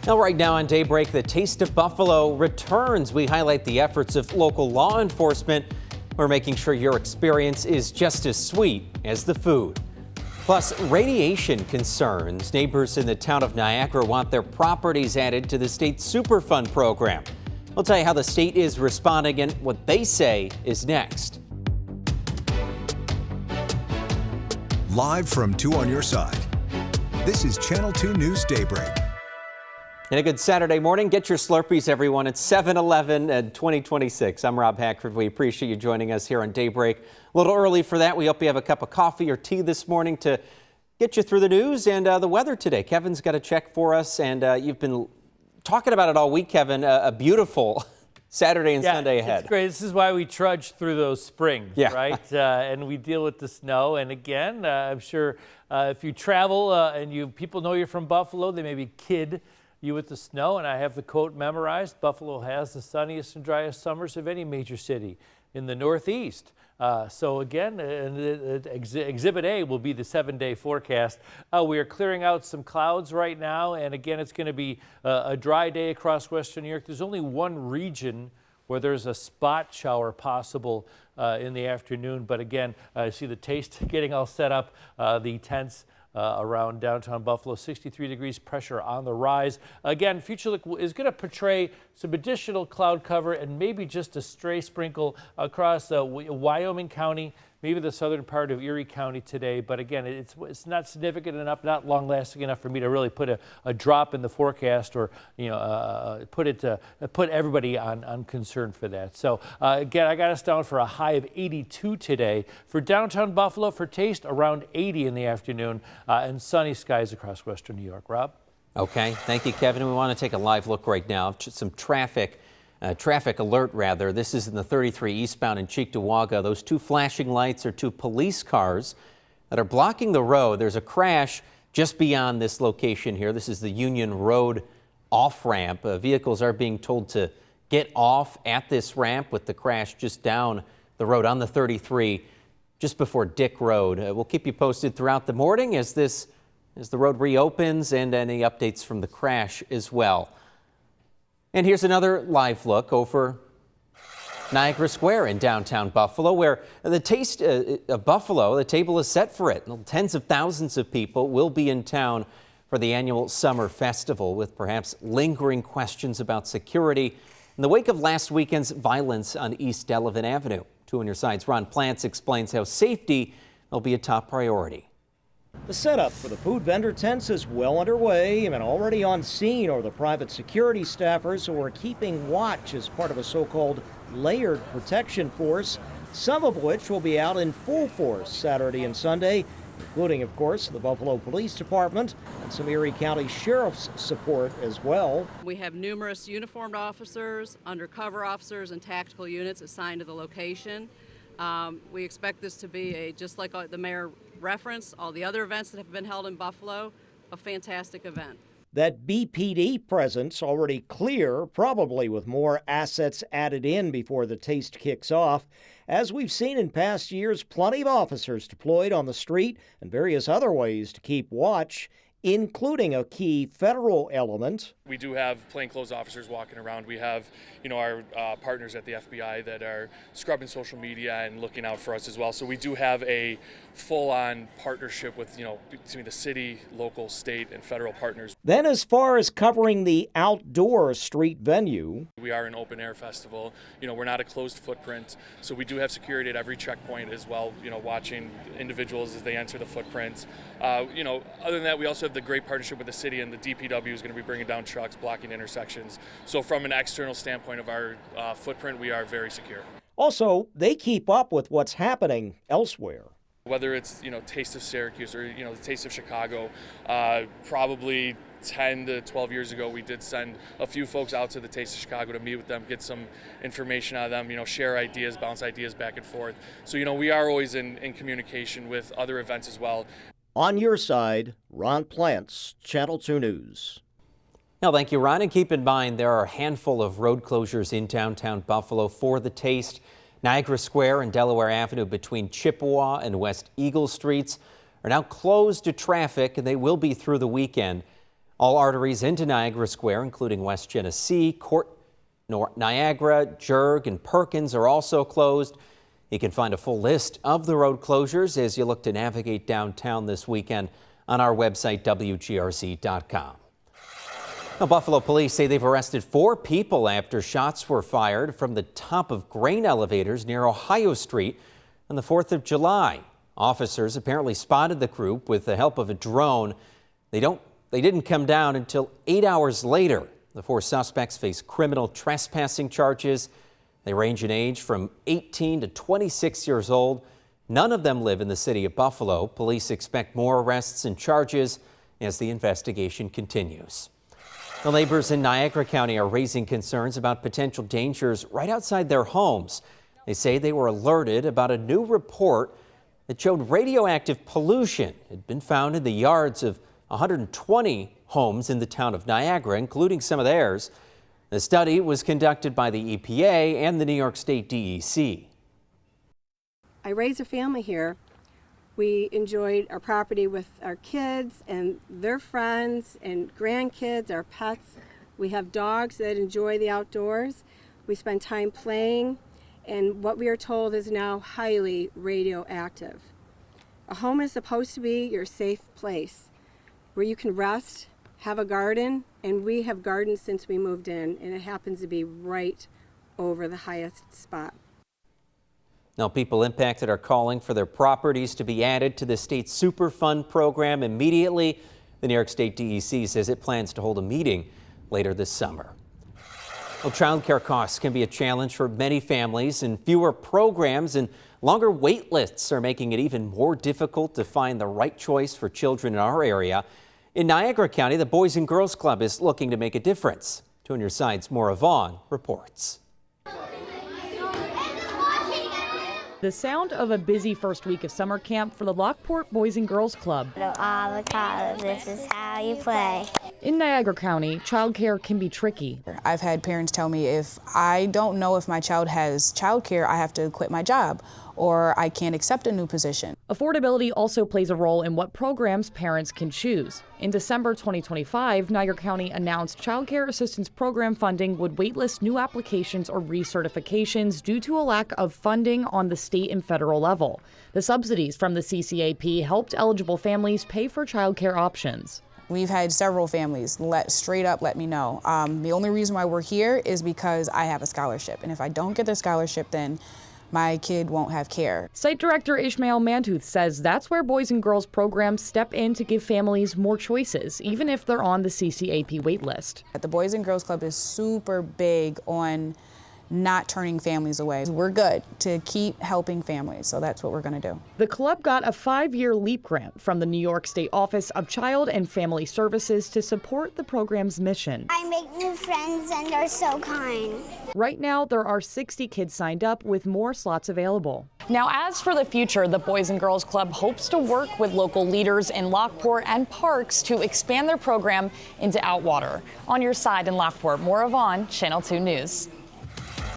Now, right now on Daybreak, the Taste of Buffalo returns. We highlight the efforts of local law enforcement. We're making sure your experience is just as sweet as the food. Plus, radiation concerns. Neighbors in the town of Niagara want their properties added to the state Superfund program. We'll tell you how the state is responding and what they say is next. Live from 2 on your side, this is Channel 2 News Daybreak. And a good Saturday morning. Get your Slurpees, everyone. It's 7-11 and 2026. I'm Rob Hackford. We appreciate you joining us here on Daybreak. A little early for that. We hope you have a cup of coffee or tea this morning to get you through the news and the weather today. Kevin's got a check for us, and you've been talking about it all week, Kevin. A beautiful Saturday and Sunday ahead. It's great. This is why we trudge through those springs, right? And we deal with the snow. And again, I'm sure if you travel and people know you're from Buffalo, they maybe kid you with the snow. And I have the quote memorized: Buffalo has the sunniest and driest summers of any major city in the Northeast. So again, Exhibit A will be the 7-day forecast. We are clearing out some clouds right now, and again, it's going to be a dry day across western New York. There's only one region where there's a spot shower possible in the afternoon, but again, I see the Taste getting all set up, the tents around downtown Buffalo. 63 degrees, pressure on the rise. Again, Future Look is going to portray some additional cloud cover and maybe just a stray sprinkle across Wyoming County, maybe the southern part of Erie County today. But again, it's not significant enough, not long lasting enough for me to really put a drop in the forecast or put everybody on concern for that. So again, I got us down for a high of 82 today. For downtown Buffalo, for Taste, around 80 in the afternoon, and sunny skies across western New York. Rob? Okay, thank you, Kevin. We want to take a live look right now. Some traffic alert, rather. This is in the 33 eastbound in Cheektowaga. Those two flashing lights are two police cars that are blocking the road. There's a crash just beyond this location here. This is the Union Road off-ramp. Vehicles are being told to get off at this ramp with the crash just down the road on the 33 just before Dick Road. We'll keep you posted throughout the morning as the road reopens and any updates from the crash as well. And here's another live look over Niagara Square in downtown Buffalo, where the Taste of Buffalo, the table is set for it. Tens of thousands of people will be in town for the annual summer festival, with perhaps lingering questions about security in the wake of last weekend's violence on East Delavan Avenue. 2 on your side's Ron Plants explains how safety will be a top priority. The setup for the food vendor tents is well underway, and already on scene are the private security staffers who are keeping watch as part of a so-called layered protection force, some of which will be out in full force Saturday and Sunday, including, of course, the Buffalo Police Department and some Erie County Sheriff's support as well. We have numerous uniformed officers, undercover officers, and tactical units assigned to the location. We expect this to be just like the mayor referenced, all the other events that have been held in Buffalo, a fantastic event. That BPD presence already clear, probably with more assets added in before the Taste kicks off. As we've seen in past years, plenty of officers deployed on the street and various other ways to keep watch, including a key federal element. We do have plainclothes officers walking around. We have, our partners at the FBI that are scrubbing social media and looking out for us as well. So we do have a full-on partnership with, between the city, local, state, and federal partners. Then as far as covering the outdoor street venue, we are an open-air festival. We're not a closed footprint, so we do have security at every checkpoint as well, watching individuals as they enter the footprint. Other than that, we also have the great partnership with the city, and the DPW is going to be bringing down trucks, blocking intersections. So from an external standpoint of our footprint, we are very secure. Also, they keep up with what's happening elsewhere. Whether it's, Taste of Syracuse or, the Taste of Chicago, probably 10 to 12 years ago, we did send a few folks out to the Taste of Chicago to meet with them, get some information out of them, share ideas, bounce ideas back and forth. So, we are always in communication with other events as well. On your side, Ron Plants, Channel 2 News. Now, thank you, Ron. And keep in mind, there are a handful of road closures in downtown Buffalo for the Taste. Niagara Square and Delaware Avenue between Chippewa and West Eagle Streets are now closed to traffic, and they will be through the weekend. All arteries into Niagara Square, including West Genesee, Court, Niagara, Jurg, and Perkins, are also closed. You can find a full list of the road closures as you look to navigate downtown this weekend on our website, WGRZ.com. Now, Buffalo police say they've arrested 4 people after shots were fired from the top of grain elevators near Ohio Street on the 4th of July. Officers apparently spotted the group with the help of a drone. They didn't come down until 8 hours later. The 4 suspects face criminal trespassing charges. They range in age from 18 to 26 years old. None of them live in the city of Buffalo. Police expect more arrests and charges as the investigation continues. The neighbors in Niagara County are raising concerns about potential dangers right outside their homes. They say they were alerted about a new report that showed radioactive pollution had been found in the yards of 120 homes in the town of Niagara, including some of theirs. The study was conducted by the EPA and the New York State DEC. I raised a family here. We enjoyed our property with our kids and their friends and grandkids, our pets. We have dogs that enjoy the outdoors. We spend time playing, and what we are told is now highly radioactive. A home is supposed to be your safe place where you can rest, have a garden, and we have gardens since we moved in, and it happens to be right over the highest spot. Now, people impacted are calling for their properties to be added to the state Superfund program immediately. The New York State DEC says it plans to hold a meeting later this summer. Well, child care costs can be a challenge for many families, and fewer programs and longer wait lists are making it even more difficult to find the right choice for children in our area. In Niagara County, the Boys and Girls Club is looking to make a difference. 2 on your side's Maura Vaughn reports. The sound of a busy first week of summer camp for the Lockport Boys and Girls Club. Avocado, this is how you play. In Niagara County, childcare can be tricky. I've had parents tell me if I don't know if my child has childcare, I have to quit my job or I can't accept a new position. Affordability also plays a role in what programs parents can choose. In December 2025, Niagara County announced Child Care Assistance Program funding would waitlist new applications or recertifications due to a lack of funding on the state and federal level. The subsidies from the CCAP helped eligible families pay for child care options. We've had several families straight up let me know. The only reason why we're here is because I have a scholarship, and if I don't get the scholarship, then my kid won't have care. Site Director Ishmael Mantooth says that's where Boys and Girls programs step in to give families more choices, even if they're on the CCAP wait list. The Boys and Girls Club is super big on not turning families away. We're good to keep helping families, so that's what we're going to do. The club got a 5-year LEAP grant from the New York State Office of Child and Family Services to support the program's mission. I make new friends and they're so kind. Right now, there are 60 kids signed up with more slots available. Now, as for the future, the Boys and Girls Club hopes to work with local leaders in Lockport and parks to expand their program into Outwater. On your side in Lockport, Maura Vaughn, Channel 2 News.